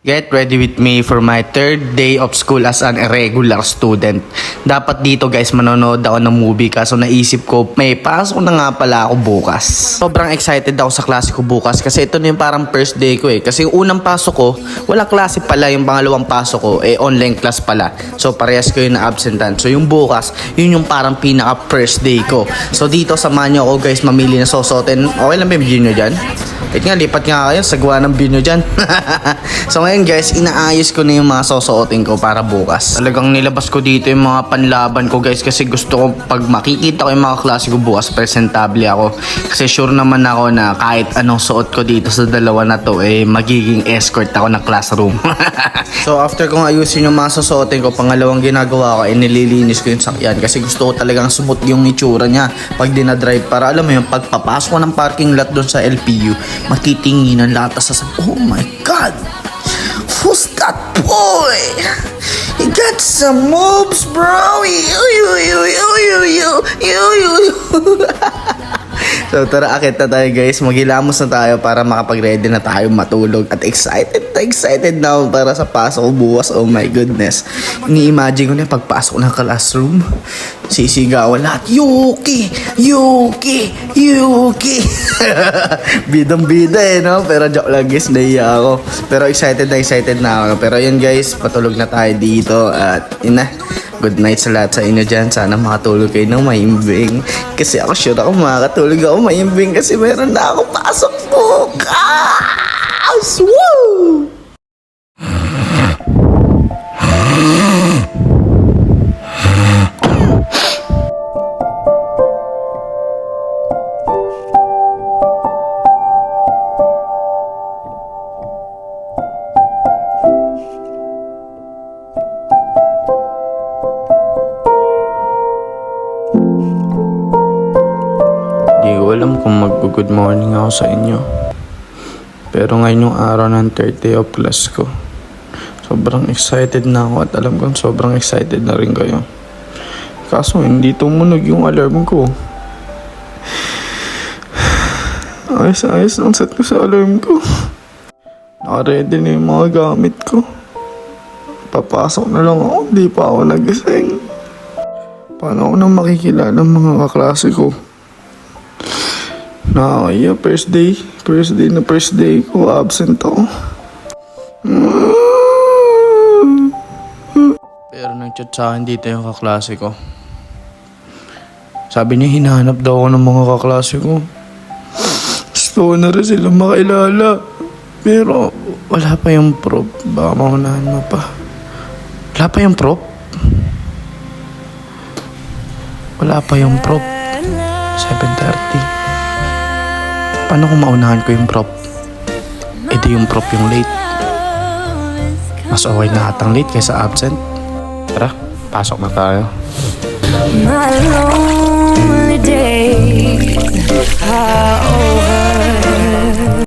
Get ready with me for my third day of school as an irregular student. Dapat dito guys manonood ako ng movie kaso naisip ko may pasok na nga pala ako bukas. Sobrang excited ako sa klase ko bukas kasi ito na yung parang first day ko eh. Kasi yung unang pasok ko, wala klase pala, yung pangalawang pasok ko online class pala. So parehas ko yung na-absentan. So yung bukas, yun yung parang pinaka first day ko. So dito samahan nyo ako guys mamili na sosotin. Okay lang ba yung video nyo dyan? Nga, lipat nga kayo, sagwa ng video dyan. So ngayon guys, inaayos ko na yung mga sosuotin ko para bukas. Talagang nilabas ko dito yung mga panlaban ko guys kasi gusto ko pag makikita ko yung mga klase ko bukas, presentable ako. Kasi sure naman ako na kahit anong suot ko dito sa dalawa na to, magiging escort ako ng classroom. So after kong ayusin yung mga susuotin ko, pangalawang ginagawa ko ay nililinis ko yung sakyan kasi gusto ko talagang smooth yung itsura niya pag dinadrive para alam mo yung pagpapasok ko ng parking lot doon sa LPU, matitingin ang lahat sa oh my god, who's that boy? He got some moves, bro. So tara, akit na tayo guys, maghilamos na tayo para makapag-ready na tayo matulog. At excited na ako para sa pasok ko bukas. Oh my goodness, ini-imagine ko na pagpasok ng classroom, sisigawan lahat, Yuki, Yuki, Yuki. Bidang-bida no? Pero joke lang guys, nahiya ako. Pero excited na ako. Pero yun guys, patulog na tayo dito. At yun na, good night sa lahat sa inyo dyan. Sana makatulog kayo ng maimbing. Kasi ako sure ako makakatulog ako maimbing kasi meron na ako pasok bukas. Woo! Di ko alam kung mag-good morning ako sa inyo. Pero ngayon yung araw ng third day of class ko. Sobrang excited na ako at alam kong sobrang excited na rin kayo. Kaso hindi tumunog yung alarm ko. Ayos ang set ko sa alarm ko. Naka-ready na yung mga gamit ko. Papasok na lang ako, hindi pa ako nagising. Paano ako nang makikilala ng mga kaklase ko? Nakakaya, first day ko, absent ako. Pero nag-chat sa akin dito yung kaklase ko. Sabi niya hinahanap daw ako ng mga kaklase ko. Gusto ko na rin sila makilala. Pero wala pa yung prop. Baka maunahan mo pa. Wala pa yung prop? Wala pa yung prop. 7:30. Paano kung maunahan ko yung prop? Di yung prop yung late. Mas okay na atang late kaysa absent. Tara, pasok na tayo. My lonely days are over.